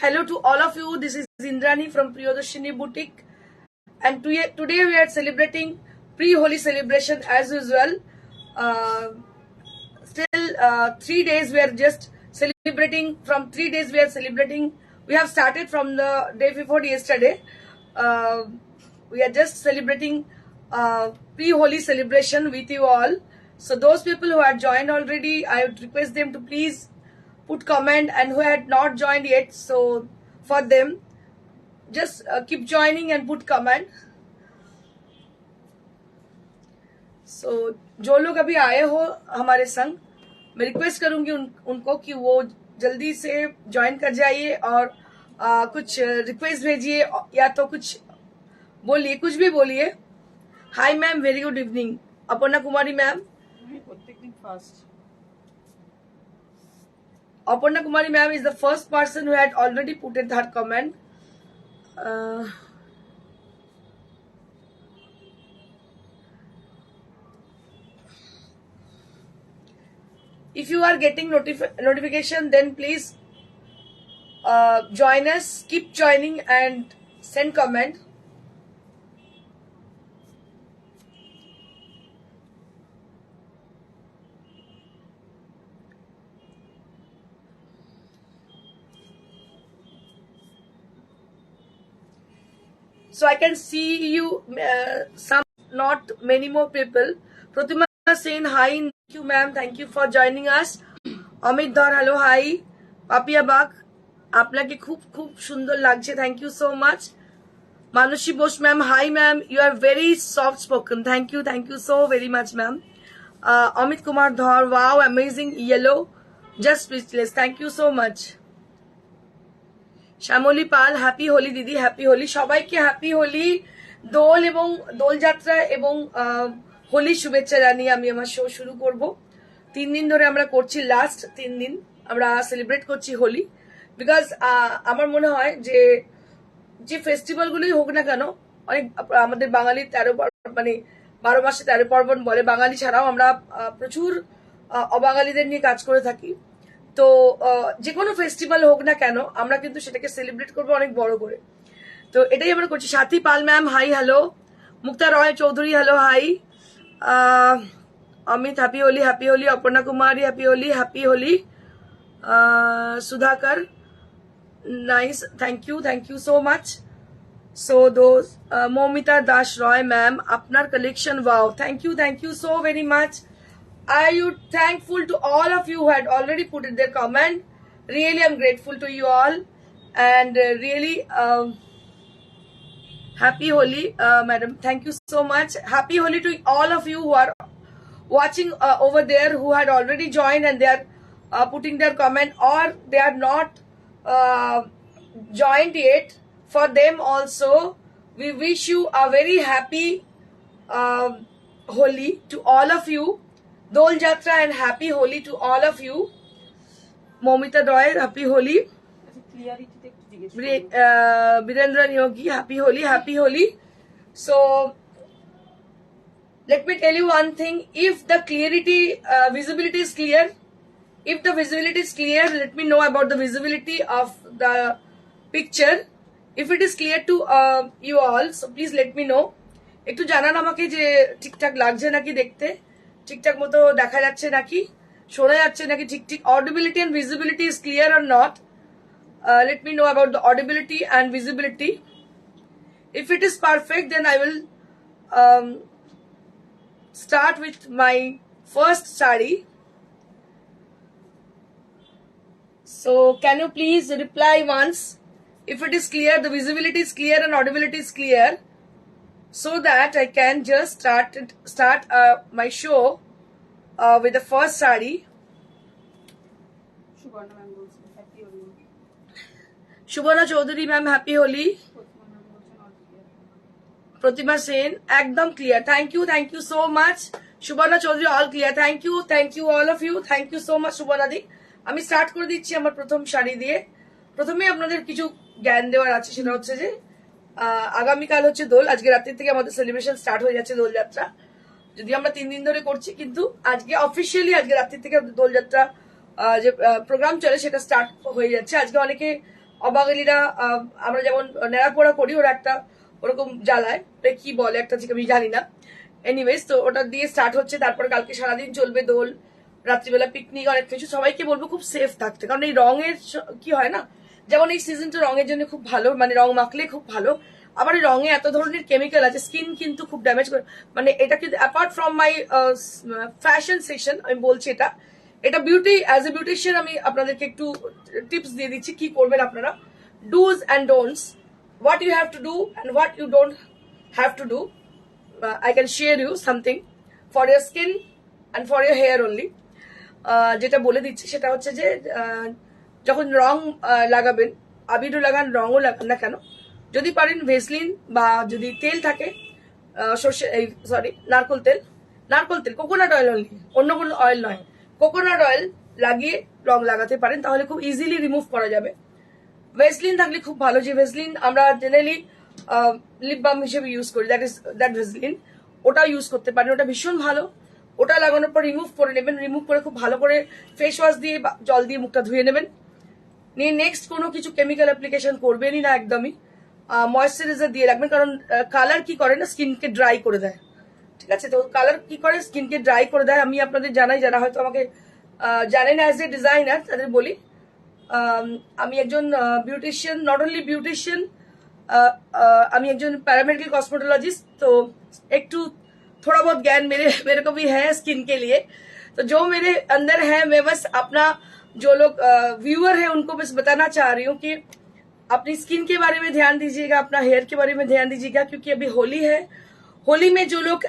Hello to all of you. This is Indrani from Priyadarshini Boutique, and today we are celebrating pre-Holi celebration as usual. Still 3 days we are just celebrating. From 3 days we are celebrating. We have started from the day before yesterday. We are just celebrating pre-Holi celebration with you all. So those people who had joined already, I would request them to please put comment, and who had not joined yet, so for them just keep joining and put comment. So जो लोग अभी आए हो हमारे संग, मैं request करूंगी उनको कि वो जल्दी से ज्वाइन कर जाइए और कुछ रिक्वेस्ट भेजिए या तो कुछ बोलिए, कुछ भी बोलिए. Hi ma'am, very good evening. Aparna Kumari ma'am, Aparna Kumari ma'am is the first person who had already put in her comment. If you are getting notification, then please join us, keep joining and send comment. So I can see you, some, not many more people. Pratima saying hi. Thank you ma'am, thank you for joining us. Amit Dhar, hello, hi. Papia Bak, আপনাকে খুব খুব সুন্দর লাগছে, thank you so much. Manushi Bosh ma'am, hi ma'am, you are very soft spoken, thank you so very much ma'am. Amit Kumar Dhar, wow, amazing yellow, just speechless, thank you so much. Shyamali Pal, happy Holi দিদি, happy Holi. সবাইকে happy Holi, দোল এবং দোলযাত্রা এবং হোলির শুভেচ্ছা জানিয়ে আমি আমার show শুরু করব. 3 দিন ধরে আমরা করছি, লাস্ট 3 দিন আমরা সেলিব্রেট করছি হোলি. বিকজ আমার মনে হয় যে ফেস্টিভ্যালগুলোই হোক না কেন, অনেক আমাদের বাঙালি 13 মানে 12 মাসে 13 পার্বণ বলে, বাঙালি ছাড়াও আমরা প্রচুর অবাঙালিদের নিয়ে কাজ করে থাকি. তো যে কোনো ফেস্টিভ্যাল হোক না কেন আমরা কিন্তু সেটাকে সেলিব্রেট করবো অনেক বড় করে. তো এটাই আমরা করছি. Sathi Pal ma'am, hi, hello. Mukta Roy Chowdhury, hello, hi. Amit, happy Holi, happy Holi. Aparna Kumari, happy Holi, happy Holi. Sudhakar, nice, thank you so much. So those Moumita Das Roy ma'am, আপনার collection wow, thank you so very much. I am thankful to all of you who had already put in their comment. Really, I'm grateful to you all, and really happy Holi, madam. Thank you so much. Happy Holi to all of you who are watching over there, who had already joined and they are putting their comment, or they are not joined yet. For them also, we wish you a very happy Holi to all of you. Dol Jatra and happy Holi to all of you. Momita Roy, happy Holi. Virendran Yogi, happy Holi. So let me tell you one thing. If the visibility is clear, let me know about the visibility of the picture. If it is clear to you all, so please let me know. একটু জানান আমাকে যে ঠিকঠাক লাগছে নাকি দেখতে, ঠিকঠাক মতো দেখা যাচ্ছে নাকি, শোনা যাচ্ছে নাকি, ঠিক audibility and visibility is clear or not. Let me know about the audibility and visibility. If it is perfect, then I will start with my first sari. So can you please reply once if it is clear, the visibility is clear and audibility is clear, so that I can just start my show with the first sari. Shubhana Chaudhary ma'am, happy Holi. Pratima Sen, ekdom clear. Thank you so much. Shubhana Chaudhary, all clear. Thank you all of you. Thank you so much Shubhana di. আমি start করে দিচ্ছি আমার প্রথম শাড়ি দিয়ে. প্রথমে আপনাদের কিছু জ্ঞান দেওয়ার আছে, সেটা হচ্ছে যে আগামীকাল হচ্ছে দোল. আজকে রাত্রি থেকে আমাদের সেলিব্রেশন স্টার্ট হয়ে যাচ্ছে দোলযাত্রা. যদি আমরা 3 দিন ধরে করছি, কিন্তু আজকে অফিসিয়ালি আজকে রাত্রি থেকে দোলযাত্রা যে প্রোগ্রাম চলে সেটা স্টার্ট হয়ে যাচ্ছে. আজকে অনেকে অবাঙালিরা আমরা যেমন নেড়াপোড়া করি, ওরা একটা ওরকম জ্বালায়, কি বলে একটা, ঠিক আমি জানি না। এনিওয়েজ, তো ওটা দিয়ে স্টার্ট হচ্ছে, তারপর কালকে সারাদিন চলবে দোল, রাত্রিবেলা পিকনিক, অনেক কিছু। সবাইকে বলবো খুব সেফ থাকতে, কারণ এই রঙের কি হয় না, যেমন এই সিজনটা রঙের জন্য খুব ভালো, মানে রং মাখলে খুব ভালো। আবার এই রঙে এত ধরনের কেমিক্যাল আছে, স্কিন কিন্তু খুব ড্যামেজ করে। মানে এটা কিন্তু apart from my fashion session আমি বলছি, এটা বিউটি, অ্যাজ এ বিউটিশিয়ান আমি আপনাদেরকে একটু টিপস দিয়ে দিচ্ছি কি করবেন আপনারা, dos and don'ts, what you have to do and what you don't have to do. I can share you something for your skin and for your hair only. যেটা বলে দিচ্ছি সেটা হচ্ছে যে যখন রং লাগাবেন, আবিরও লাগান, রঙও লাগান না কেন, যদি পারেন ভেসলিন বা যদি তেল থাকে সর্ষে, নারকোল তেল, কোকোনাট অয়েল অনলি, অন্য কোনো অয়েল নয়, কোকোনাট অয়েল লাগিয়ে রং লাগাতে পারেন, তাহলে খুব ইজিলি রিমুভ করা যাবে। ভেসলিন থাকলে খুব ভালো, যে ভেসলিন আমরা জেনারেলি লিপ বাম হিসেবে ইউজ করি, দ্যাট ভেসলিন, ওটা ইউজ করতে পারেন, ওটা ভীষণ ভালো। ওটা লাগানোর পর রিমুভ করে নেবেন, রিমুভ করে খুব ভালো করে ফেস ওয়াশ দিয়ে জল দিয়ে মুখটা ধুয়ে নেবেন, নিয়ে নেক্সট কোনো কিছু কেমিক্যাল অ্যাপ্লিকেশন করবেনই না, একদমই ময়েশ্চারাইজার দিয়ে রাখবেন, কারণ কালার কি করে না, স্কিনকে ড্রাই করে দেয়, ঠিক আছে? তো কালার কি করে, স্কিনকে ড্রাই করে দেয়। আমি আপনাদের জানাই, যারা হয়তো আমাকে জানেন অ্যাজ এ ডিজাইনার, তাদের বলি, আমি একজন বিউটিশিয়ান, নট অনলি বিউটিশিয়ান, আমি একজন पैरामेडिकल कॉस्मेटोलॉजिस्ट, तो एक टू थोड़ा बहुत ज्ञान मेरे को भी है स्किन के लिए। तो जो मेरे अंदर है, मैं बस अपना, जो लोग व्यूअर है उनको बस बताना चाह रही हूँ कि अपनी स्किन के बारे में ध्यान दीजिएगा, अपना हेयर के बारे में ध्यान दीजिएगा, क्योंकि अभी होली है। होली में जो लोग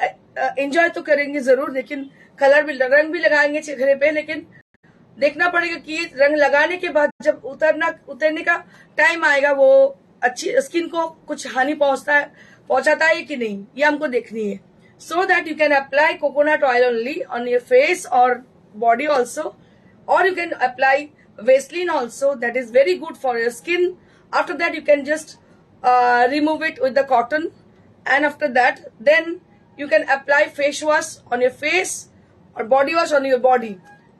एंजॉय तो करेंगे जरूर, लेकिन कलर भी, रंग भी लगाएंगे चेहरे पे, लेकिन देखना पड़ेगा कि रंग लगाने के बाद जब उतरने का टाइम आएगा, वो अच्छी स्किन को कुछ हानि पहुंचाता है कि नहीं, ये हमको देखनी है। So that you can apply coconut oil only on your face और बॉडी ऑल्सो, और you can apply Vaseline also, that is very good for your skin. After that you can just remove it with the cotton, and after that then you can apply face wash on your face or body wash on your body.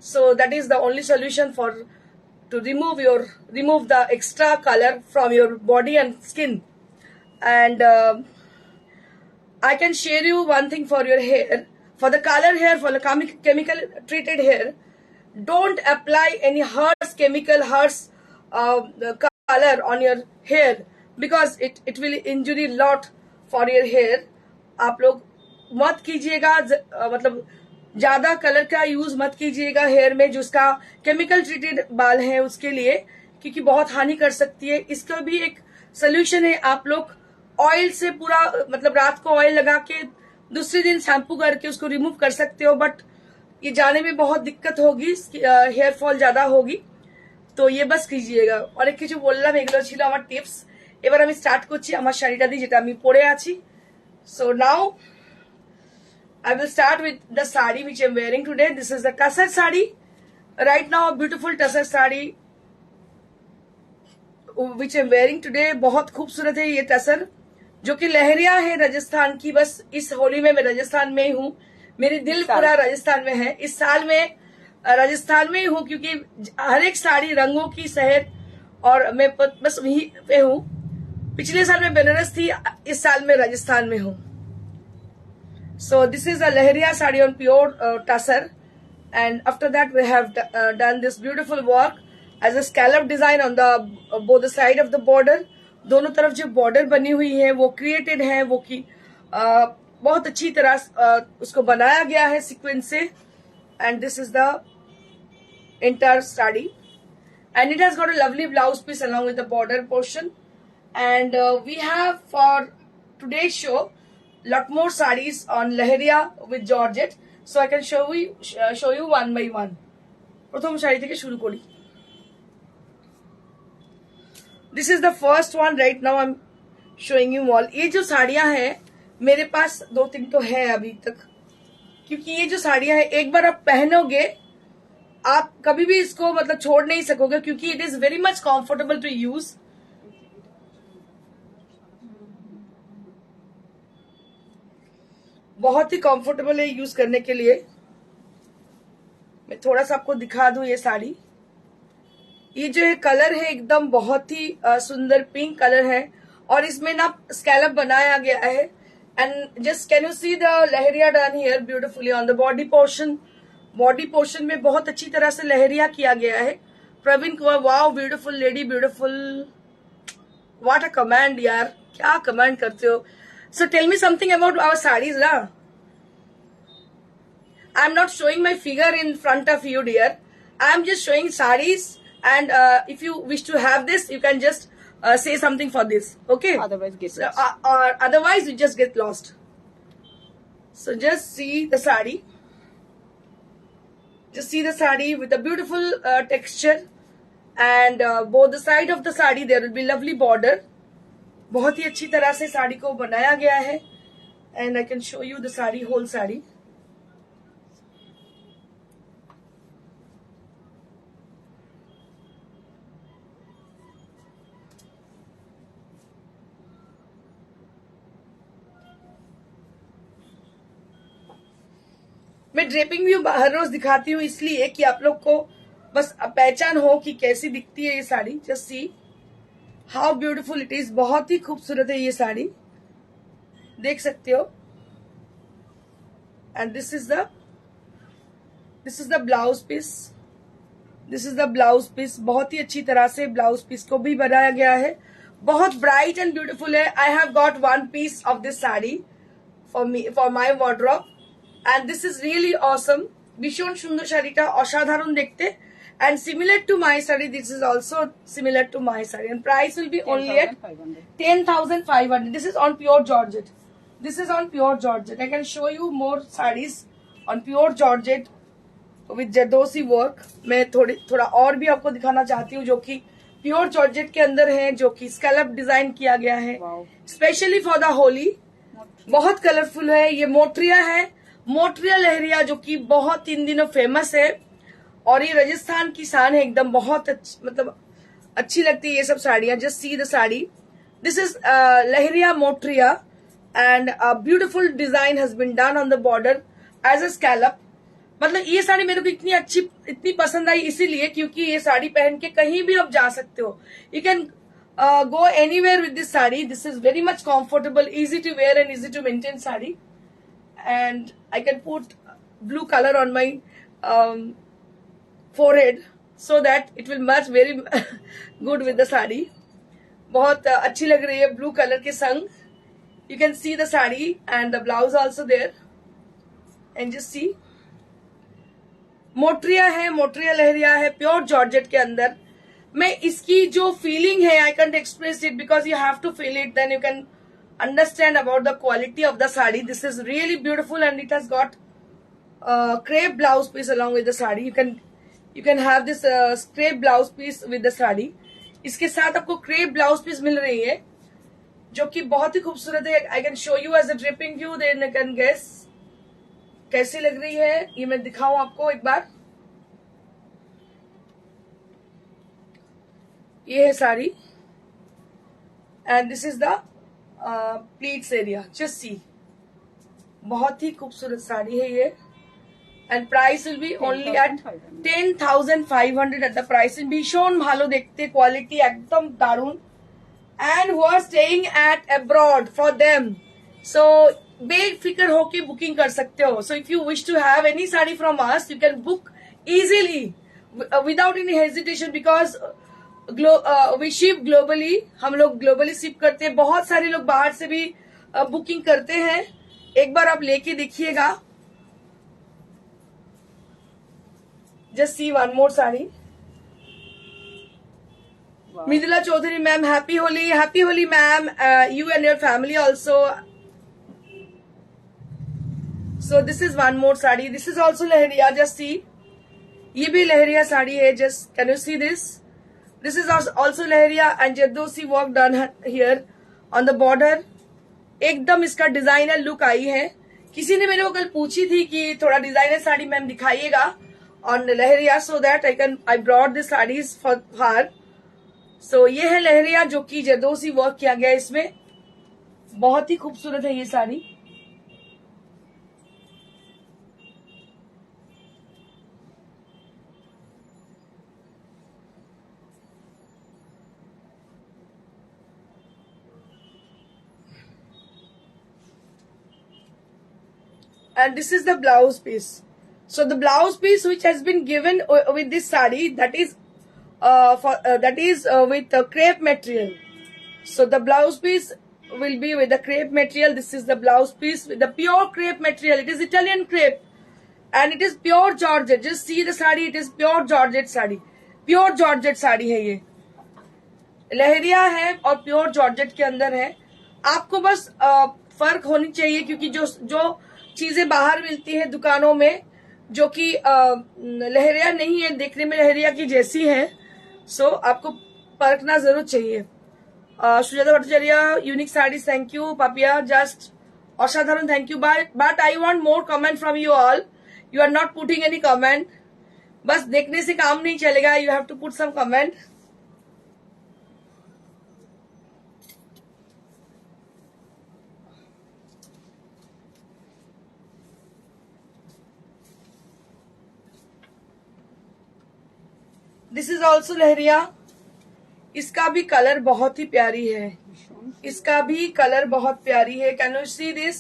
So that is the only solution for to remove the extra color from your body and skin. And I can share you one thing for your hair, for the color hair, for the chemical treated hair, don't apply any chemical color on your hair, because it will injury lot for your hair. आप लोग मत कीजिएगा, मतलब ज्यादा colour का use मत कीजिएगा hair में, जो उसका केमिकल ट्रीटेड बाल है उसके लिए, क्योंकि बहुत हानि कर सकती है। इसका भी एक सोल्यूशन है, आप लोग ऑयल से पूरा, मतलब रात को ऑयल लगा के दूसरे दिन शैम्पू करके उसको रिमूव कर सकते हो, बट ये जाने में बहुत दिक्कत होगी, हेयर फॉल ज्यादा होगी, तो ये बस कीजिएगा। অনেক কিছু বললাম, এগুলো ছিল আমার টিপস। এবার আমি স্টার্ট করছি আমার শাড়িটা দিয়ে, যেটা আমি পরে আছি। So now I will start with the sari which I am wearing today. This is the Tasar sari. Right now, a beautiful Tasar sari which I am wearing today. बहुत खूबसूरत है ये टसर, जो कि लहरिया है राजस्थान की। बस इस होली में मैं राजस्थान में ही हूँ, मेरी दिल पूरा राजस्थान में है। इस साल में राजस्थान में ही हूँ, क्योंकि हर एक साड़ी रंगों की शहर, और मैं बस वहीं पे हूँ। पिछले साल में बनारस थी, इस साल में राजस्थान में हूँ। So this is a Lahariya sari on pure tussar, and after that we have done this beautiful work as a scallop design on the both the side of the border. दोनों तरफ जो border बनी हुई है वो created है, वो की बहुत अच्छी तरह उसको बनाया गया है sequence से, and this is the entire sari, and it has got a lovely blouse piece along with the border portion, and we have for today's show lot more sarees on Lahariya with Georgette, so I can show you one by one. প্রথম শাড়ি থেকে শুরু করি। This is the first one right now I'm showing you all. ये जो साड़ियां हैं मेरे पास 2-3 तो है अभी तक, क्योंकि ये जो साड़ियां हैं एक बार आप पहनोगे आप कभी भी इसको मतलब छोड़ नहीं सकोगे, क्योंकि it is very much comfortable to use. बहुत ही कंफर्टेबल है यूज करने के लिए। मैं थोड़ा सा आपको दिखा दूं ये साड़ी। ये जो है कलर है एकदम बहुत ही सुंदर पिंक कलर है और इसमें ना स्कैलप बनाया गया है। And just can you see the leheriya done here beautifully on the body portion. Body portion में बहुत अच्छी तरह से लहरिया किया गया है। Praveen Kumar, wow beautiful lady, beautiful, what a command यार, क्या कमांड करते हो। So tell me something about our saris ना। I am not showing my figure in front of you dear, I am just showing saris and if you wish to have this you can just say something for this, okay? Otherwise get so, lost. or otherwise you just get lost. So just see the sari, just see the sari with a beautiful texture and both the side of the sari there will be lovely border. बहुत ही अच्छी तरह से साड़ी को बनाया गया है and I can show you the sari, whole sari. मैं ड्रेपिंग व्यू हर रोज दिखाती हूँ इसलिए कि आप लोग को बस पहचान हो कि कैसी दिखती है ये sari. Just see how beautiful it is, बहुत ही खूबसूरत है ये साड़ी, देख सकते हो। And this is the blouse piece, this is the blouse piece. बहुत ही अच्छी तरह से ब्लाउज पीस को भी बनाया गया है, बहुत ब्राइट एंड ब्यूटीफुल है। I have got one piece of this sari for my wardrobe and this is really awesome. ভীষণ সুন্দর শাড়িটা, অসাধারণ দেখতে and similar to my saree, this is also similar to my saree and price will be only at 10,500. This is on pure georgette, this is on pure georgette. I can show you more sarees on pure georgette with jardosi work. मैं थोड़ा और भी आपको दिखाना चाहती हूँ जो कि प्योर जॉर्जेट के अंदर है, जो कि स्कैलप डिजाइन किया गया है स्पेशली फॉर द होली। बहुत कलरफुल है, ये मोटरिया है, मोटरिया लहरिया, जो कि बहुत इन दिनों फेमस है और ये राजस्थान की शान है एकदम। बहुत मतलब अच्छी लगती है ये सब साड़ियां। Just see the sari, this is leheriya मोटरिया and beautiful design has been done on the border as a scallop. मतलब ये साड़ी मेरे को इतनी पसंद आई इसीलिए क्योंकि ये साड़ी पहन के कहीं भी आप जा सकते हो। You can go anywhere with this saree. This is very much comfortable, easy to wear and easy to maintain saree. And I can put blue color on my forehead so that it will match very good with the saree. बहुत अच्छी लग रही है blue color के संग। You can see the saree and the blouse also there. And just see, मोटरिया है, मोटरिया लहरिया है, pure georgette के अंदर। मैं इसकी जो फीलिंग है I can't express it because you have to feel it, then you can understand about the quality of the sari. This is really beautiful and it has got crepe blouse piece along with the sari. You can have this crepe blouse piece with the sari. इसके साथ आपको crepe blouse piece मिल रही है जो कि बहुत ही खूबसूरत है। I can show you as a dripping view, then you can guess कैसी लग रही है। ये मैं दिखाऊं आपको एक बार। ये है sari and this is the pleats area. Just see, बहुत ही खूबसूरत साड़ी है ये and price will be only at 10,500 at the price. भीषण भालो देखते, क्वालिटी एकदम दारुण। And who are staying at abroad for them, so बेफिक्र होके बुकिंग कर सकते हो। So if you wish to have any sari from us you can book easily without any hesitation because we ship globally, हम लोग globally ship करते हैं। बहुत सारे लोग बाहर से भी बुकिंग करते हैं। एक बार आप लेके देखिएगा। Just see one more sari. Mridula Chaudhary ma'am, happy Holi ma'am, you and your family also. So this is one more sari, this is also leheriya. Just see, ये भी लहरिया साड़ी है। Just can you see this, this is also leheriya and zardozi work done here on the border. एकदम इसका designer look आई है। किसी ने मेरे को कल पूछी थी कि थोड़ा डिजाइनर साड़ी मैम दिखाइएगा on leheriya, so that I brought this saris for her. So ये है लहरिया जो कि जरदोसी वर्क किया गया इसमें। बहुत ही खूबसूरत है ये sari. and this is the blouse piece. So the blouse piece which has been given with this sari, that is with crepe material. So the blouse piece will be with the crepe material. This is the blouse piece with the pure crepe material. It is Italian crepe and it is pure georgette. Just see the sari, it is pure georgette sari. Pure georgette sari है ये, लहरिया है और pure georgette के अंदर है. आपको बस फर्क होनी चाहिए क्योंकि जो जो चीजें बाहर मिलती है दुकानों में जो कि लहरिया नहीं है, देखने में लहरिया की जैसी है. सो आपको परखना जरूर चाहिए. Sujata Bhattacharya, unique saris, thank you. Papiya, just असाधारण, thank you. But I want more comment from you all. You are not putting any comment. बस देखने से काम नहीं चलेगा, you have to put some comment. This is also leheriya. इसका भी कलर बहुत ही प्यारी है. इसका भी कलर बहुत प्यारी है. Can you see this?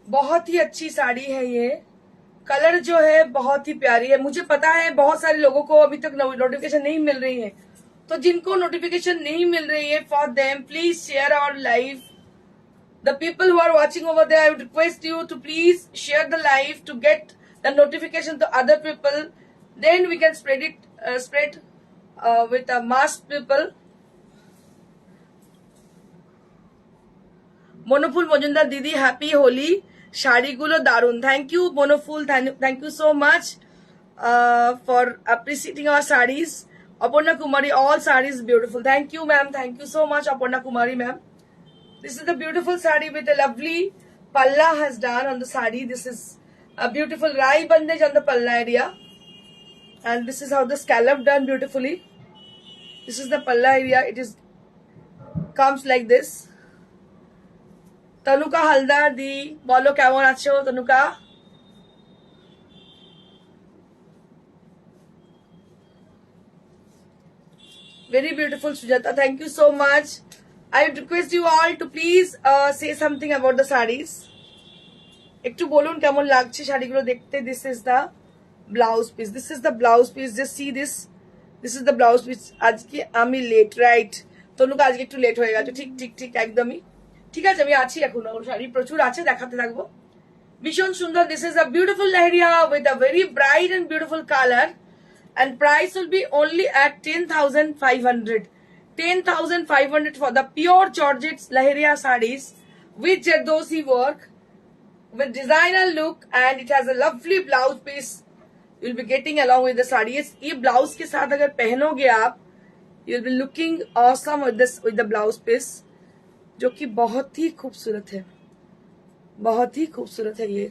बहुत ही अच्छी साड़ी है ये. कलर जो है बहुत ही प्यारी है. मुझे पता है बहुत सारे लोगों को अभी तक नोटिफिकेशन नहीं मिल रही है, तो जिनको नोटिफिकेशन नहीं मिल रही है, for them please share our live. The people who are watching over there, I would request you to please share the live to get the notification to other people. Then we can spread it with a mass people. Monoful Majumdar দিদি, happy Holi. শাড়িগুলো দারুন. Thank you Monoful, thank you so much for appreciating our saris. Aparna Kumari, all sarees beautiful. Thank you ma'am, thank you so much Aparna Kumari ma'am. This is the beautiful sari with a lovely palla has done on the sari. This is a beautiful rai bandage on the palla area, and this is how the scallop done beautifully. This is the palla area. It is comes like this. Tanuka Haldar di bolo kemon acho Tanuka? Very beautiful Sujata, thank you so much. I would request you all to please say something about the sarees. একটু বলুন কেমন লাগছে শাড়িগুলো দেখতে. This is the blouse piece. This is the blouse piece. Just see this. This is the blouse piece. আজকে আমি late, right? Tanuka আজকে একটু লেট হয়ে গেছে. ঠিক ঠিক ঠিক একদমই ঠিক আছে. আমি আছি এখনো, শাড়ি প্রচুর আছে, দেখাতে থাকবো. ভীষণ সুন্দর. This is a beautiful leheria with a very bright and beautiful color, and price will be only at 10,500. 10,500 for the pure Georgette Leheria sarees with Jardosi work, with designer look, and it has a lovely blouse piece. You'll be getting along with the sarees. ये blouse के साथ अगर पहनोगे आप, you'll be looking awesome with this, with the blouse piece, जो कि बहुत ही खूबसूरत है. बहुत ही खूबसूरत है ये.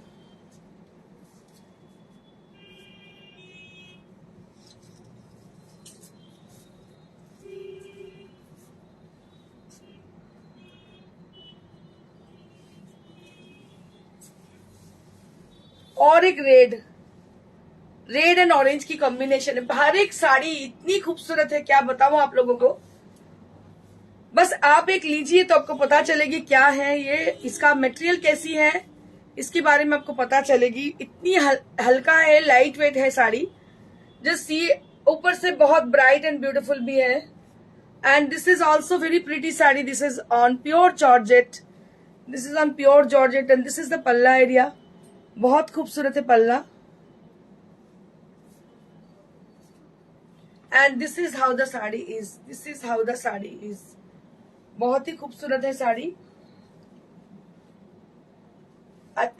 और एक रेड एंड ऑरेंज की कॉम्बिनेशन है. हर एक साड़ी इतनी खूबसूरत है, क्या बताऊं आप लोगों को. बस आप एक लीजिए तो आपको पता चलेगी क्या है ये, इसका मटेरियल कैसी है, इसके बारे में आपको पता चलेगी. इतनी हल्का है, लाइट वेट है साड़ी. जस्ट सी, ऊपर से बहुत ब्राइट एंड ब्यूटीफुल भी है. And this is also very pretty sari. This is on pure georgette. This is on pure georgette and this is the पल्ला एरिया. बहुत खूबसूरत है पल्ला. And this is how the sari is. This is how the sari is. बहुत ही खूबसूरत है শাড়ি.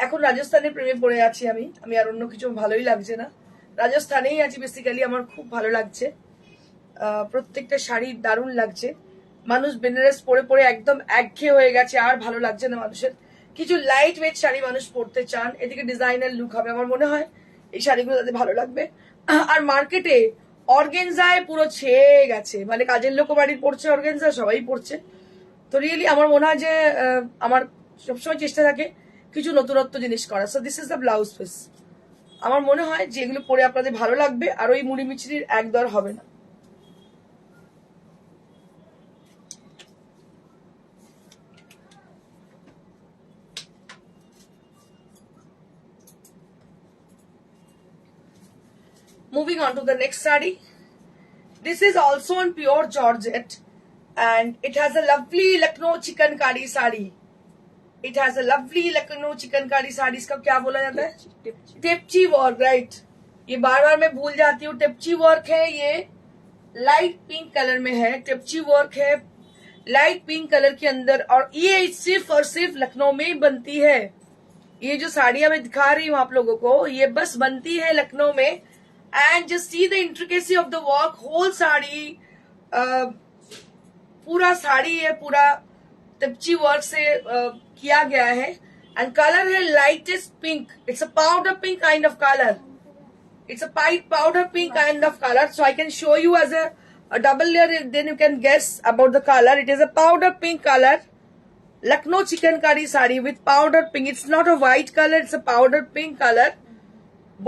এখন রাজস্থানের প্রেমে পড়ে আছি আমি. আর অন্য কিছু ভালোই লাগছে না. রাজস্থানেই আছি বেসিক্যালি. আমার খুব ভালো লাগছে. প্রত্যেকটা শাড়ি দারুণ লাগছে. মানুষ বেনারস পরে পরে একদম একঘেয়ে হয়ে গেছে, আর ভালো লাগছে না মানুষের. কিছু লাইট ওয়েট শাড়ি মানুষ পরতে চান, এদিকে ডিজাইনার লুক হবে. আমার মনে হয় এই শাড়িগুলো তাদের ভালো লাগবে. আর মার্কেটে অর্গেনজায় পুরো ছেয়ে গেছে, মানে কাজের লোক বাড়ির পড়ছে অর্গেনজা, সবাই পড়ছে. তো রিয়েলি আমার মনে হয় যে আমার সবসময় চেষ্টা থাকে কিছু নতুনত্ব জিনিস করা. So this is the blouse piece. আমার মনে হয় যে এগুলো পরে আপনাদের ভালো লাগবে, আর ওই মুড়ি মিচড়ির একদর হবে না. Moving on to the next saree. This is also on pure georgette and it has a lovely Lucknow chikankari saree. It has a lovely Lucknow chikankari saree. इसका क्या बोला जाता है? टिपची वर्क, राइट. ये बार बार मैं भूल जाती हूँ. टिपची वर्क है, ये लाइट पिंक कलर में है. टिपची वर्क है लाइट पिंक कलर के अंदर और ये सिर्फ और सिर्फ लखनऊ में ही बनती है. ये जो साड़ियां मैं दिखा रही हूँ आप लोगों को, ये बस बनती है लखनऊ में. And just see the intricacy of the work. Whole sari, पूरा साड़ी है पूरा टिपची वर्क से किया गया है. एंड कलर है lightest pink. It's a powder pink kind of colour. It's a powder pink kind of color. So I can show you as a double layer, then you can guess about the color. It is a powder pink color. Lucknow chikankari saree with powder pink. It's not a white color, it's a powder pink color.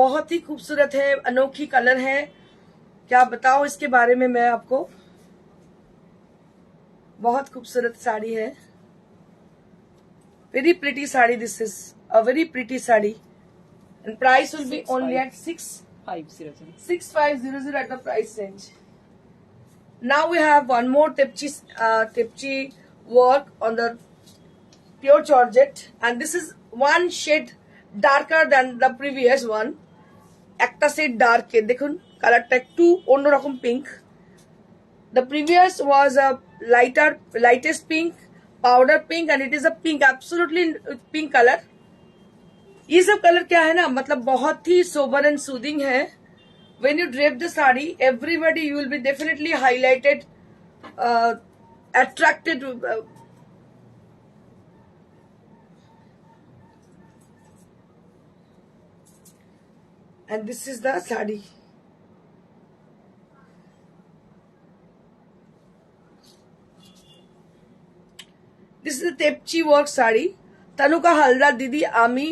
बहुत ही खूबसूरत है, अनोखी colour है. क्या बताओ इसके बारे में मैं आपको. बहुत खूबसूरत साड़ी है. Very pretty saree. This is a very pretty saree. And price will be only at 6500 at the price range. Now we have one more tipchi work on the pure georgette, and this is one shade darker than the previous one. Ekta shade dark ke dekhun color ta ekটু onnorakom pink. The previous was a lightest pink, powder pink, and it is a pink, absolutely pink color. ये सब colour क्या है ना, मतलब बहुत ही sober and soothing है. When you drape the saree, everybody you will be definitely highlighted, attracted. And this is the saree. This is the Tepchi work saree. Tanuka Halda Didi Ami.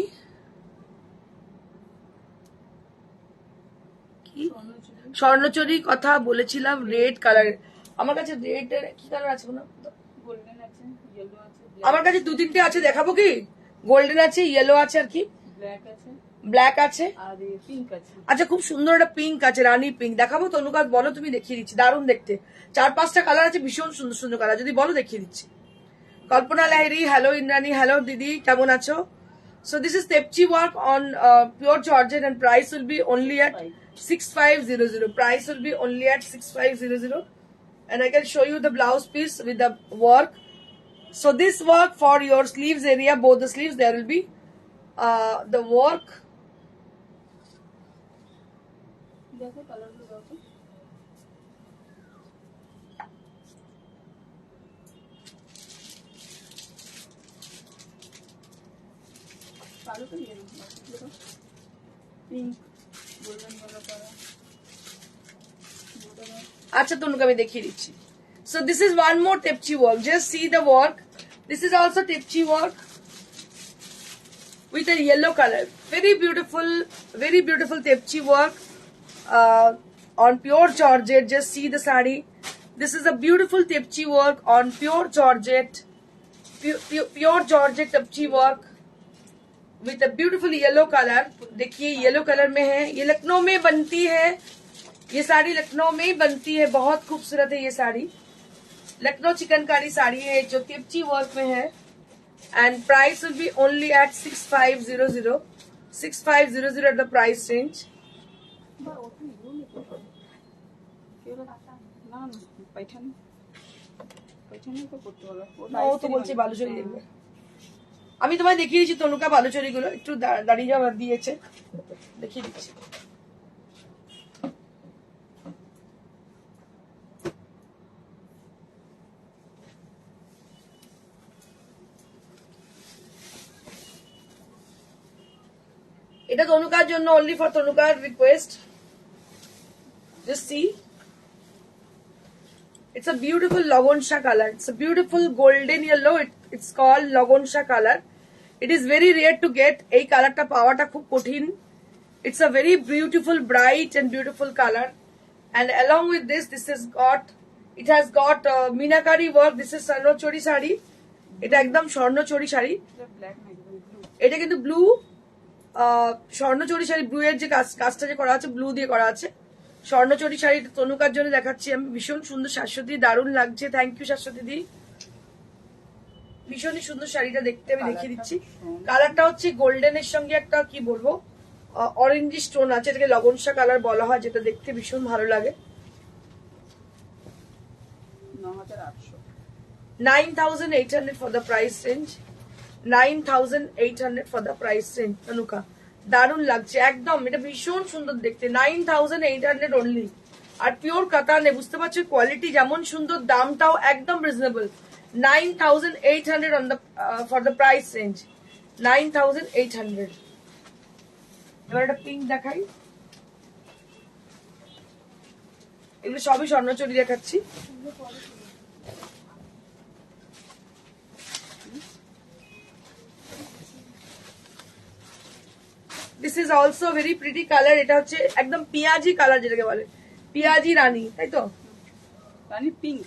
Swarnachari কথা বলেছিলাম. Red colour আমার কাছে, red এর কি colour আছে না, golden আছে, yellow আছে. আমার কাছে দু তিনটে আছে, দেখাবো কি? গোল্ডেন আছে, ইয়েলো আছে, আর কি ব্ল্যাক আছে আর পিঙ্ক আছে. আচ্ছা, খুব সুন্দর একটা পিঙ্ক আছে, রানী পিঙ্ক. দেখাবো তনুকা? বলো, তুমি দেখিয়ে দিচ্ছি. দারুণ দেখতে, 4-5টা কালার আছে, ভীষণ সুন্দর সুন্দর কালার. যদি বলো দেখিয়ে দিচ্ছি. কল্পনা লাহিরি, হ্যালো ইন্দ্রানী, হ্যালো দিদি, কেমন আছো? So this is Tepchi work on pure georgette and price will be only at 6500. Price will be only at 6500. And I can show you the blouse piece with the work. So this work for your sleeves area, both the sleeves, there will be the work. अच्छा, तनुका मैं देखिए दीजिए. So this is one more Tepchi work. Just see the work. This is also Tepchi work with a yellow color. Very beautiful Tepchi work on pure georgette. Just see the sari. This is a beautiful Tepchi work on pure georgette. Pure georgette Tepchi work with a beautiful yellow color. देखिए yellow colour में है. ये लखनऊ में बनती है. ये साड़ी लखनऊ में ही बनती है. बहुत खूबसूरत है ये साड़ी. लखनऊ चिकनकारी साड़ी है जो टिपची वर्क में है. And price will be only at 6500. 6500 at the price range. ও তো বলছে বালুচরি দেখবে. আমি তোমায় দেখিয়ে দিচ্ছি তনুকা বালুচরি গুলো. একটু দাঁড়িয়ে যাওয়া দিয়েছে, দেখিয়ে দিচ্ছি. এটা তনুকার জন্য, only for তনুকার request. Just see. It's a beautiful Lagonsha color. It's a beautiful golden yellow. It's called Lagonsha color. It is very rare to get. এই কালারটা পাওয়াটা খুব কঠিন. It's a very beautiful, bright and beautiful color. And along with this, it has got Meenakari work. This is Swarnachari sari. এটা একদম স্বর্ণচুরি শাড়ি. এটা কিন্তু blue Swarnachari sari, blue এর যে কাজটা যে করা আছে, ব্লু দিয়ে করা আছে. স্বর্ণচরী শাড়ি তনুকার জন্য দেখাচ্ছি আমি, ভীষণ সুন্দর। শাশ্বতী দারুণ লাগছে, থ্যাংক ইউ শাশ্বতী দি, ভীষণই সুন্দর শাড়িটা দেখতে। আমি দেখিয়ে দিচ্ছি, কালারটা হচ্ছে গোল্ডেনের সঙ্গে একটা কি বলবো অরেঞ্জ স্টোন আছে, এটাকে লগনসা কালার বলা হয়, যেটা দেখতে ভীষণ ভালো লাগে। 9,800 for the price range, 9,800 for the price range Tanuka, দারুণ লাগছে একদম, এটা ভীষণ সুন্দর দেখতে। 9,800 অনলি, আর পিওর কাতানে, বুঝতে পারছো কোয়ালিটি যেমন সুন্দর, দামটাও একদম reasonable. 9,800 on the for the price range, 9,800। এবার একটা পিঙ্ক দেখাই, এগুলো সবই স্বর্ণচরী দেখাচ্ছি। This is also very pretty colour, এটা হচ্ছে একদম পিয়াজি কালার, যেটাকে বলে পিয়াজি রানী, তাই তো? রানী পিঙ্ক,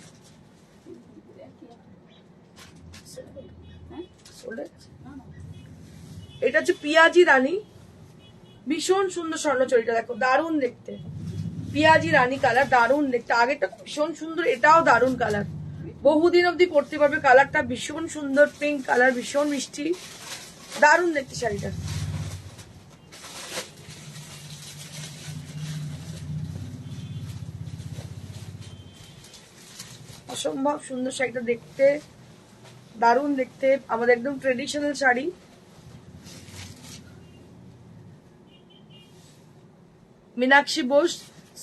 এটা হচ্ছে পিয়াজি রানী, ভীষণ সুন্দর স্বর্ণচরীটা দেখো, দারুণ দেখতে, পিয়াজি রানী কালার, দারুণ দেখতে। আগেরটা ভীষণ সুন্দর, এটাও দারুণ কালার, বহুদিন অব্দি পড়তে পারবে। কালারটা ভীষণ সুন্দর, পিঙ্ক কালার, ভীষণ মিষ্টি, দারুণ দেখতে শাড়িটা। অসম্ভব সুন্দর শাড়িটা দেখতে, দারুণ দেখতে, আমাদের একদম ট্রেডিশনাল শাড়ি। মীনাক্ষী বোস,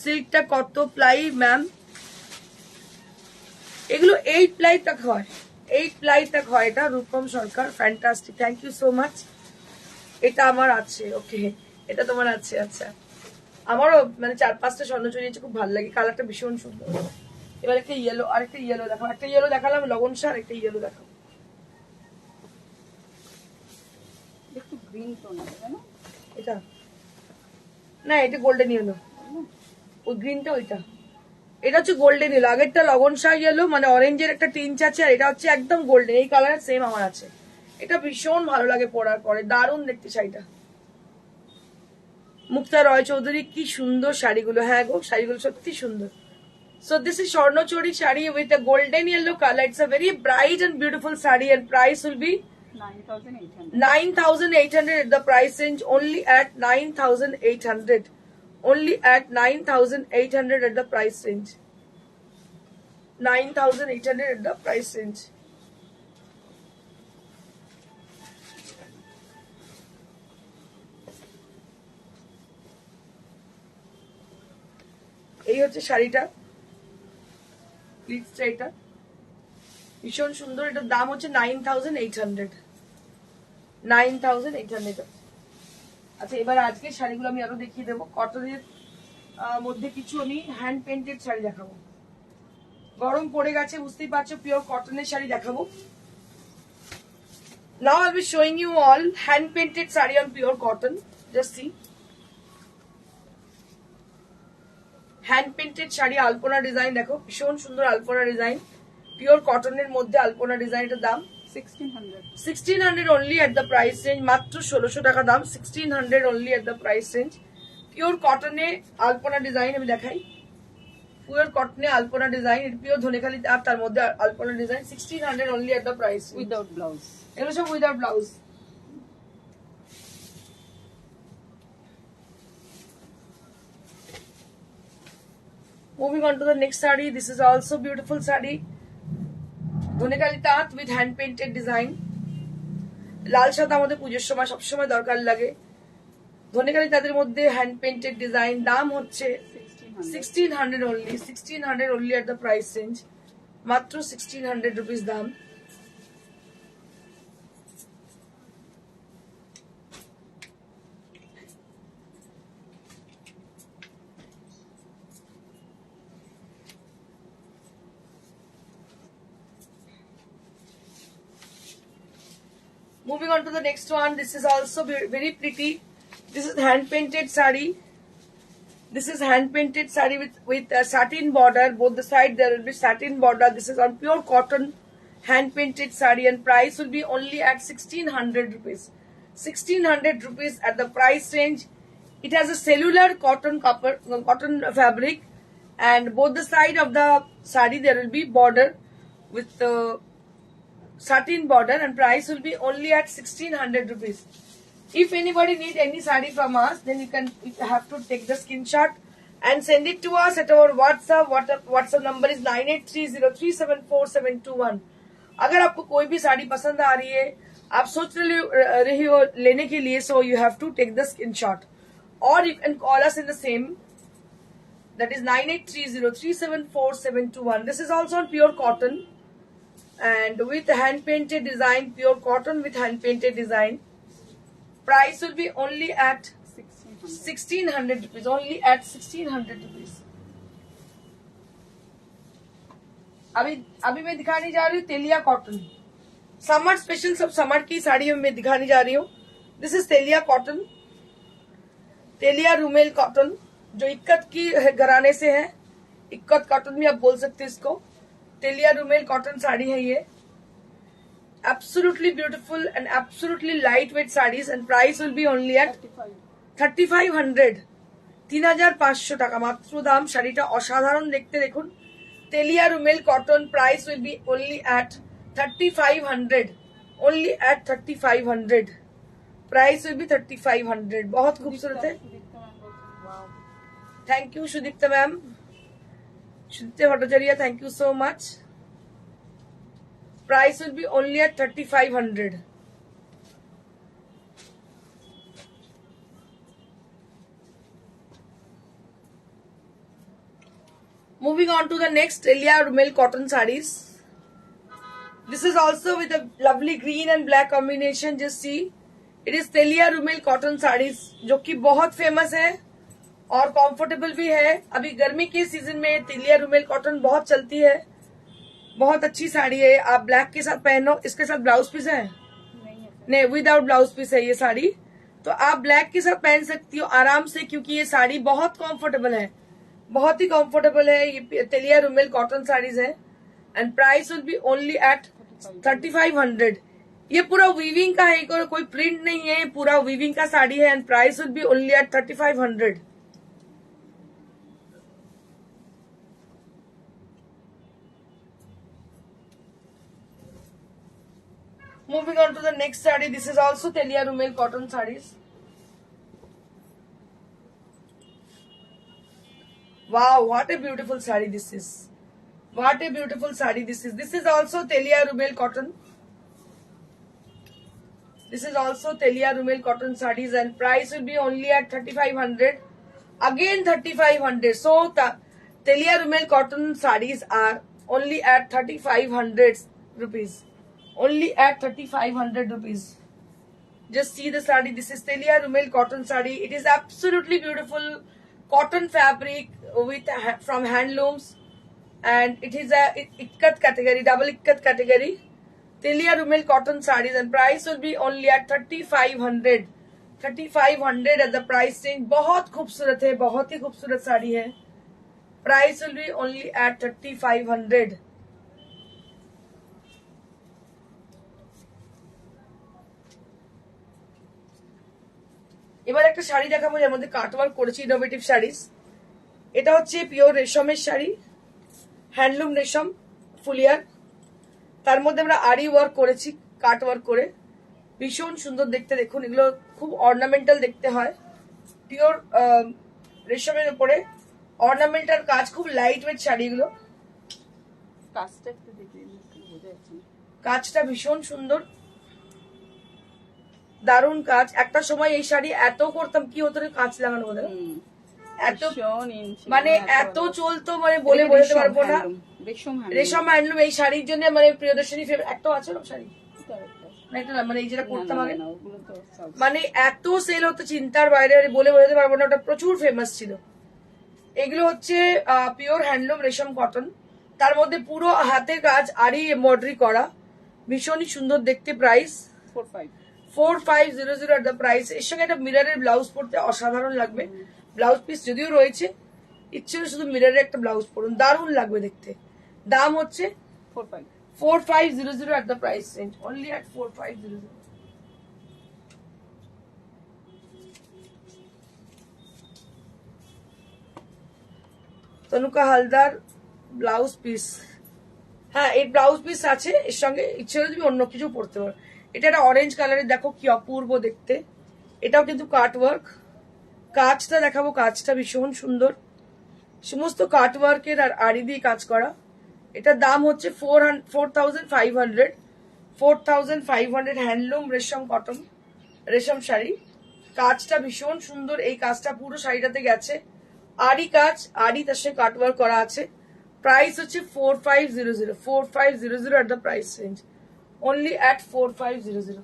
সিল্কটা কত প্লাই ম্যাম? এগুলো 8 প্লাই তক হয়, 8 প্লাই তক হয়। এটা Rupam Sarkar, fantastic, thank you so much. এটা আমার আছে, ওকে, এটা তোমার আছে, আচ্ছা। আমারও মানে 4-5টা স্বর্ণচরী আছে, খুব ভালো লাগে, কালারটা ভীষণ সুন্দর। এবার একটা ইয়েলো, আরেকটা ইয়েলো দেখাবো, একটা ইয়েলো দেখালাম লগন শাড়ি, একটা ইয়েলো দেখাবো। একটু গ্রিন টোন আছে না এটা? না, এটা গোল্ডেন ইয়েলো, ওই গ্রিনটা ওইটা। এটা হচ্ছে গোল্ডেন ইয়েলো, আগেরটা লগন শাড়ি ইয়েলো, মানে অরেঞ্জের একটা টিঞ্চ আছে, আর এটা হচ্ছে একদম গোল্ডেন। এই কালার সেম আমার আছে, এটা ভীষণ ভালো লাগে পরার পরে, দারুণ দেখতে শাড়িটা। মুক্তা রয় চৌধুরী, কি সুন্দর শাড়িগুলো, হ্যাঁ গো শাড়িগুলো সত্যি সুন্দর। So this is Swarnochori shadi with a golden yellow color. It's a very bright and beautiful shadi, and price will be 9,800. 9,800 at the price range. Only at 9,800. Only at 9,800 at the price range. 9,800 at the price range. এই হচ্ছে শাড়িটা, প্লিজটা, এটা ভীষণ সুন্দর, এটার দাম হচ্ছে 9,800, 9,800। আচ্ছা, এবার আজকে শাড়িগুলো আমি আরো দেখিয়ে দেবো। কটনের মধ্যে কিছু আমি হ্যান্ড পেন্টেড শাড়ি দেখাবো, গরম পড়ে গেছে বুঝতেই পারছো, পিওর কটনের শাড়ি দেখাবো। Now I'll be showing you all hand painted saree on pure cotton. Just see. Hand painted sari, alpana design দেখো, ভীষণ সুন্দর আলপনা ডিজাইন, পিওর কটনের মধ্যে আলপনা ডিজাইন। এটার দাম 1600 only at the price range, মাত্র 1600 টাকা দাম, 1600 only at the price range। Pure কটনে আলপনা ডিজাইন আমি দেখাই, পিওর কটনে আলপনা ডিজাইন, পিওর ধনেখালি, আর তার মধ্যে alpana design, 1600 only at the price, without blouse. এগুলো সব without blouse. Moving on to the next saree, this is also beautiful saree, Dhanekhali তাঁত with hand painted design। লাল সাদা আমাদের পুজোর সময় সবসময় দরকার লাগে, ধনেখালি তাঁতের মধ্যে হ্যান্ড পেন্টেড ডিজাইন। দাম হচ্ছে 1600 only, 1600 only at the price range, মাত্র 1600 rupees দাম। Moving on to the next one, this is also very pretty. This is hand painted saree. This is hand painted saree with a satin border. Both the side there will be satin border. This is on pure cotton hand painted saree, and price will be only at 1600 rupees. 1600 rupees at the price range. It has a cellular cotton fabric, and both the side of the sari there will be border with the satin border, and price will be only at 1600 rupees. If anybody need any sari from us, then you have to take the screenshot and send it to us at our WhatsApp. WhatsApp number is 9830374721. अगर आपको कोई भी साड़ी पसंद आ रही है, आप सोच रही हो लेने के लिए, so you have to take the screenshot, or you can call us in the same, that is 9830374721. This is also on pure cotton and with hand painted design, pure cotton with hand painted design. Price will be only at 1600 rupees, only at 1600 rupees. अभी मैं दिखाने जा रही हूँ तेलिया cotton, summer special, सब summer की साड़ी मैं दिखाने जा रही हूँ. This is Teliya cotton, Teliya Rumel cotton, जो इक्कत की घराने से है. इक्कत कॉटन भी आप बोल सकते हैं इसको. तेलिया रुमेल कॉटन साड़ी है ये. Absolutely beautiful and absolutely lightweight sarees, and price will be only at 3500. 3500 টাকা মাত্র দাম. শাড়িটা অসাধারণ দেখতে, দেখুন. তেলিয়া রুমেল cotton, price will be only at 3500. Only at 3500. Price will be 3500. बहुत खूबसूरत है. Thank you Sudipta ma'am, Sudipta Bhattacharya, thank you so much. Price will be only at 3500. Moving on to the next Telia Rumel cotton sarees. This is also with a lovely green and black combination. Just see, it is Telia Rumel cotton sarees, जो कि बहुत famous है और comfortable भी है. अभी गर्मी के सीजन में तेलिया रुमेल कॉटन बहुत चलती है. बहुत अच्छी साड़ी है. आप ब्लैक के साथ पहनो. इसके साथ ब्लाउज पीस है? नहीं, विदाउट ब्लाउज पीस है ये साड़ी. तो आप ब्लैक के साथ पहन सकती हो आराम से, क्योंकि ये साड़ी बहुत कंफर्टेबल है, बहुत ही कंफर्टेबल है. ये तेलिया रुमेल कॉटन साड़ीज है, and price will be only at 3500. ये पूरा वीविंग का है, कोई प्रिंट नहीं है, पूरा वीविंग का साड़ी है, and price will be only at 3500. Moving on to the next saree. This is also Telia Rumel cotton sarees. Wow, what a beautiful saree this is. What a beautiful saree this is. This is also Telia Rumel cotton. This is also Telia Rumel cotton sarees, and price will be only at 3500. Again 3500. So Telia Rumel cotton sarees are only at 3500 rupees. Only at 3500 rupees. Just see the saree. This is Telia Rumel cotton saree. It is absolutely beautiful cotton fabric with from handlooms, and it is a ikkat category, double ikkat category. Telia Rumel cotton sarees, and price will be only at 3500. 3500 at the price range. बहुत खूबसूरत है, बहुत ही खूबसूरत साड़ी है. Price will be only at 3500. এবার একটা শাড়ি দেখাবো যার মধ্যে কাটওয়ার্ক করেছি, ইনোভেটিভ শাড়িজ. এটা হচ্ছে পিওর রেশমের শাড়ি, হ্যান্ডলুম রেশম, ফুলিয়ার. তার মধ্যে আমরা আরি ওয়ার্ক করেছি, কাট ওয়ার্ক করে. ভীষণ সুন্দর দেখতে, দেখুন. এগুলো খুব অর্নামেন্টাল দেখতে হয়. পিওর রেশমের উপরে অর্নামেন্টাল কাজ, খুব লাইট ওয়েট শাড়ি এগুলো. কাজটা ভীষণ সুন্দর, দারুণ কাজ. একটা সময় এই শাড়ি এত করতাম, কি হতো কাঁচ লাগানো বোধ, এত মানে এত চলতো, মানে বলে বোঝাতে পারবো না. রেশম হ্যান্ডলুম এই শাড়ির জন্য মানে প্রিয়দর্শনী একটাও আছে না শাড়ি, মানে এই যেটা করতাম আগে, মানে এত সেল হতো চিন্তার বাইরে, বলে বোঝাতে পারবো না. ওটা প্রচুর ফেমাস ছিল. এগুলো হচ্ছে পিওর হ্যান্ডলুম রেশম কটন, তার মধ্যে পুরো হাতের কাজ, আরি এমব্রয়ডারি করা, ভীষণই সুন্দর দেখতে. Price 4500 at the price. এর সঙ্গে একটা মিররের ব্লাউজ পরতে অসাধারণ লাগবে. ব্লাউজ পিস যদিও রয়েছে, ইচ্ছে শুধু মিররের একটা ব্লাউজ পরুন, দারুণ লাগবে দেখতে. দাম হচ্ছে 4500 at the price range. Only at 4500. Tanuka Haldar blouse piece, হ্যাঁ এই ব্লাউজ পিস আছে, এর সঙ্গে ইচ্ছে হলে তুমি অন্য কিছু পরতে পারো। এটা একটা অরেঞ্জ কালারের, দেখো কি অপূর্ব দেখতে। এটাও কিন্তু কাট ওয়ার্ক, কাজটা দেখাবো, কাজটা ভীষণ সুন্দর, সমস্ত কাট ওয়ার্কের আর আড়ি দিয়ে কাজ করা। এটার দাম হচ্ছে 4,500, 4,500 হ্যান্ডলুম রেশম কটন, রেশম শাড়ি। কাজটা ভীষণ সুন্দর, এই কাজটা পুরো শাড়িটাতে গেছে, আড়ি কাজ, আড়ি তার সাথে কাট ওয়ার্ক করা আছে। প্রাইস হচ্ছে 4500, 4500 at the price range, only at 4500।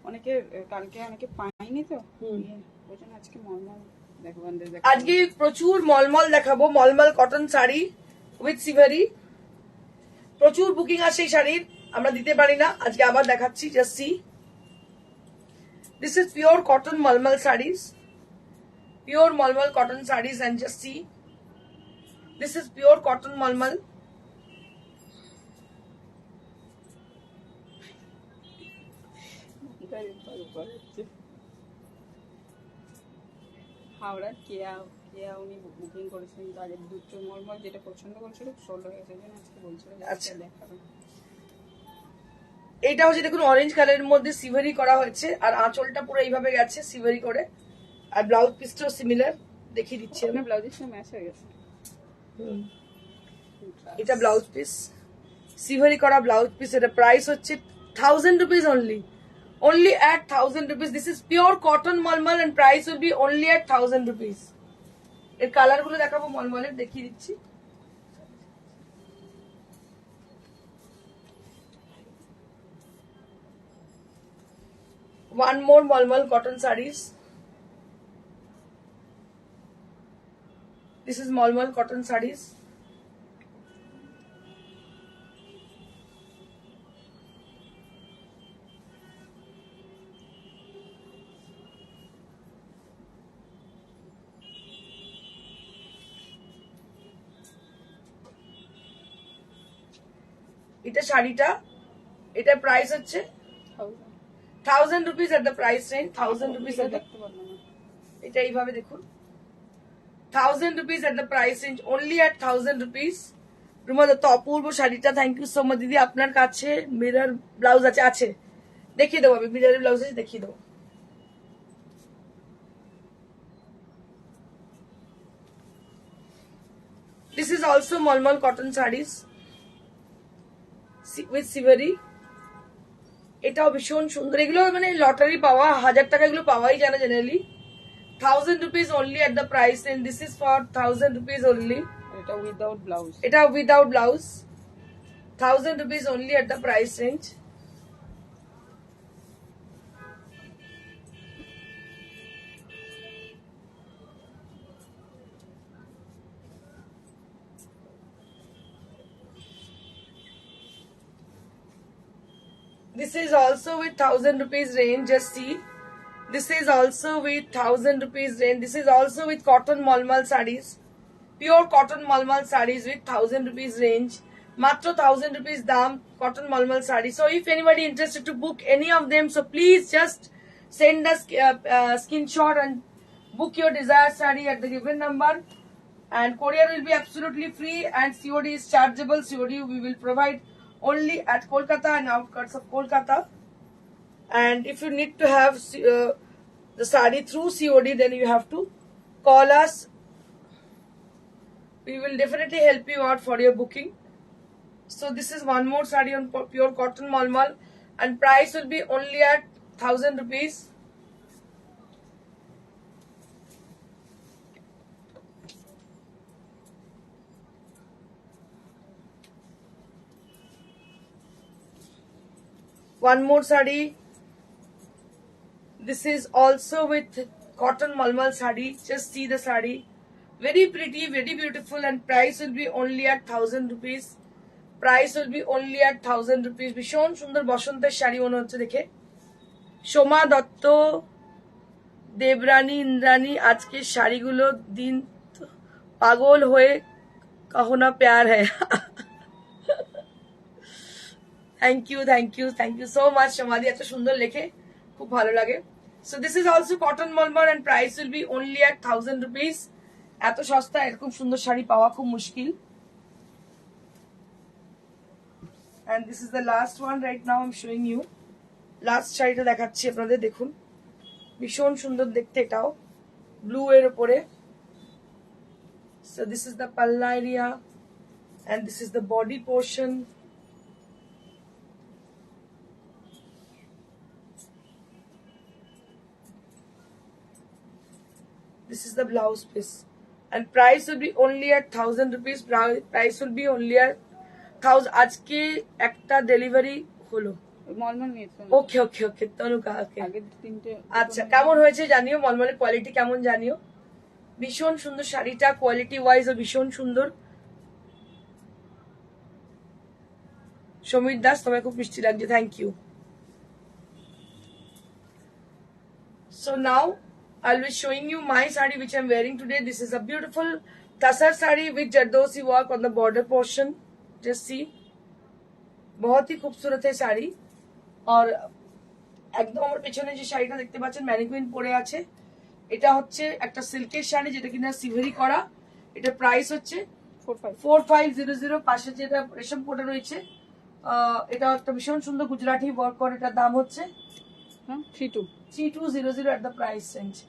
অনেকে কালকে অনেকে পাইনি তো, হুম। ওই জন্য আজকে মলমল দেখো বান্ধব আজকে প্রচুর মলমল দেখাবো, মলমল কটন শাড়ি উইথ সিভারি। প্রচুর বুকিং আসে এই শাড়ির, আমরা দিতে পারি না, আজকে আবার দেখাচ্ছি। Just see, this is pure cotton mulmul saris, pure mulmul cotton saris, and just see, this is pure cotton mulmul. হাওড়ার কেয়া কেয়া উনি বুকিং করেছিলেন তাদের দুটো মলমল, যেটা পছন্দ করেছিল সোল্ড হয়ে গেছে, জন্য আজকে বলছিল যে আচ্ছা। আজকে দেখাবেন। এইটা হচ্ছে দেখুন অরেঞ্জ কালারের মধ্যে সিভারি করা হয়েছে, আর আঁচলটা পুরো এইভাবে গেছে সিভারি করে, আর ব্লাউজ পিসটাও সিমিলার, দেখিয়ে দিচ্ছি আমি। আপনার ব্লাউজের সঙ্গে ম্যাচ হয়ে গেছে। এটা ব্লাউজ পিস, সিভারি করা ব্লাউজ পিস। এটা প্রাইস হচ্ছে 1000 rupees only, only at 1000 rupees। This is pure cotton mulmul and price will be only at 1000 rupees। এর কালার গুলো দেখাবো মলমলের, দেখিয়ে দিচ্ছি। One more মলমল cotton sarees, this is মলমল cotton sarees। এটা শাড়িটা, এটা প্রাইস হচ্ছে 1000 rupees at the price range, 1000 rupees at the, দেখতে পারলাম না। এটা এইভাবে দেখুন, 1000 rupees at the price range, only at 1000 rupees। Ruma Dutta অপূর্ব শাড়িটা, থ্যাংক ইউ সো মাচ দিদি। আপনার কাছে মিরর ব্লাউজ আছে? আছে, দেখিয়ে দেবো আমি, মিরর ব্লাউজ আছে, দেখিয়ে দেবো। This is also মলমল cotton sarees with সিভারি। এটাও ভীষণ সুন্দর, এগুলো মানে লটারি পাওয়া, 1000 টাকা এগুলো পাওয়াই যায় না generally. 1000 rupees only at the price, and this is for 1000 rupees only। এটা উইদাউট ব্লাউজ। এটা without blouse, 1000 rupees only at the price range। This is also with 1000 rupees range, just see, this is also with 1000 rupees range। This is also with cotton মলমল sarees, pure cotton মলমল sarees with 1000 rupees range, মাত্র 1000 rupees দাম, cotton মলমল saree। So if anybody interested to book any of them, so please just send us screenshot and book your desired saree at the given number, and courier will be absolutely free, and COD is chargeable। COD we will provide only at Kolkata and outskirts of Kolkata, and if you need to have the saree through COD, then you have to call us, we will definitely help you out for your booking। So this is one more saree on pure cotton malmal, and price will be only at 1000 rupees। One more saree, this is also with cotton malmal saree, just see the saree, very pretty, very beautiful, and price will be only at 1000 rupees। Price will be only at 1000 rupees। ভীষণ সুন্দর বসন্তের শাড়ি মনে হচ্ছে দেখে। সোমা দত্ত, দেবরানী, ইন্দ্রাণী, আজকে শাড়িগুলো দিন পাগল হয়ে কহো না প্যার হ্যায়। থ্যাংক ইউ সো মাচ সমাধি, এত সুন্দর লেখে, খুব ভালো লাগে। So this is also cotton mulmul and price will be only at 1000 rupees. এত সস্তা এরকম সুন্দর শাড়ি পাওয়া খুব মুশকিল। and this is the last one right now I'm showing you. Last শাড়িটা দেখাচ্ছি আপনাদের, দেখুন ভীষণ সুন্দর দেখতে, এটাও ব্লু এর উপরে। so this is the palla area and this is the body portion. This is the blouse piece and price will be only at 1000 rupees. Price will be only at 1000. আজকে একটা ডেলিভারি হলো। মলমল নিয়েছে ওকে ওকে ওকে তনুকা, ওকে আগে তিনটে। আচ্ছা, কেমন হয়েছে জানিও, মলমলের কোয়ালিটি কেমন জানিও। ভীষণ সুন্দর শাড়িটা, কোয়ালিটি ওয়াইজ ও ভীষণ সুন্দর। সমীর দাস, তোমায় খুব মিষ্টি লাগছে, thank you. So now I'll be showing you my saree which I'm wearing today. This is a beautiful tassar saree with jardosi work on the border portion. Just see, बहुत ही खूबसूरत है শাড়ি। আর একদম আমার পেছনে যে শাড়িটা দেখতে পাচ্ছেন ম্যানিকুইন পরে আছে, এটা হচ্ছে একটা সিল্কের শাড়ি যেটা কিনা সিভেরি করা। এটা প্রাইস হচ্ছে 4500। পাশে যেটা রেশম পরে রয়েছে এটা একটা ভীষণ সুন্দর গুজরাটি ওয়ার্ক করে, এটার দাম হচ্ছে 3200 at the price range.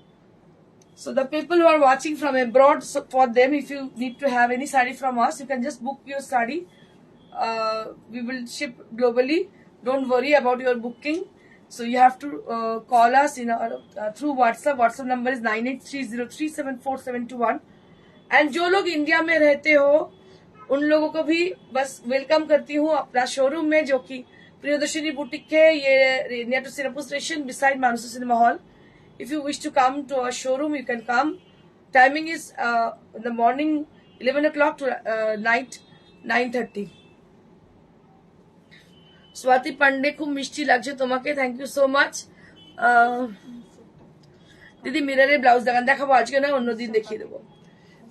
So the people who are watching from abroad, so for them, if you need to have any saree from us, you can just book your saree. We will ship globally. Don't worry about your booking. So you have to call us in our through WhatsApp. WhatsApp number is 9830374721. And जो लोग India में रहते हो उन लोगों को भी बस वेलकम करती हूँ अपना शोरूम में, जो कि प्रियदर्शनी बुटीक है, ये near to Sirapur station beside Mansa cinema hall. If you wish to come to our showroom, you can come. Timing is in the morning 11 o'clock to night 9:30. Swati Pandey, खूब मिष्टी লাগছে তোমাকে, থ্যাংক ইউ সো মাচ। দিদি মিররের ব্লাউজ দেখাবো আজকে না, অন্যদিন দেখিয়ে দেবো।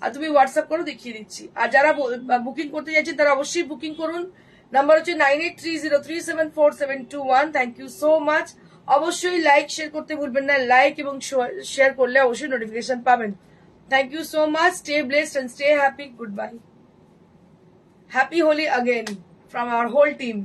আর তুমি হোয়াটসঅ্যাপ করো, দেখিয়ে দিচ্ছি। আর যারা বুকিং করতে যাচ্ছেন তারা অবশ্যই বুকিং করুন। নাম্বার হচ্ছে 9830374721। Thank you so much. অবশ্যই লাইক শেয়ার করতে ভুলবেন না, লাইক এবং শেয়ার করলে অবশ্যই নোটিফিকেশন পাবেন। Thank you so much. Stay blessed and stay happy. Goodbye. Happy Holi again from our whole team.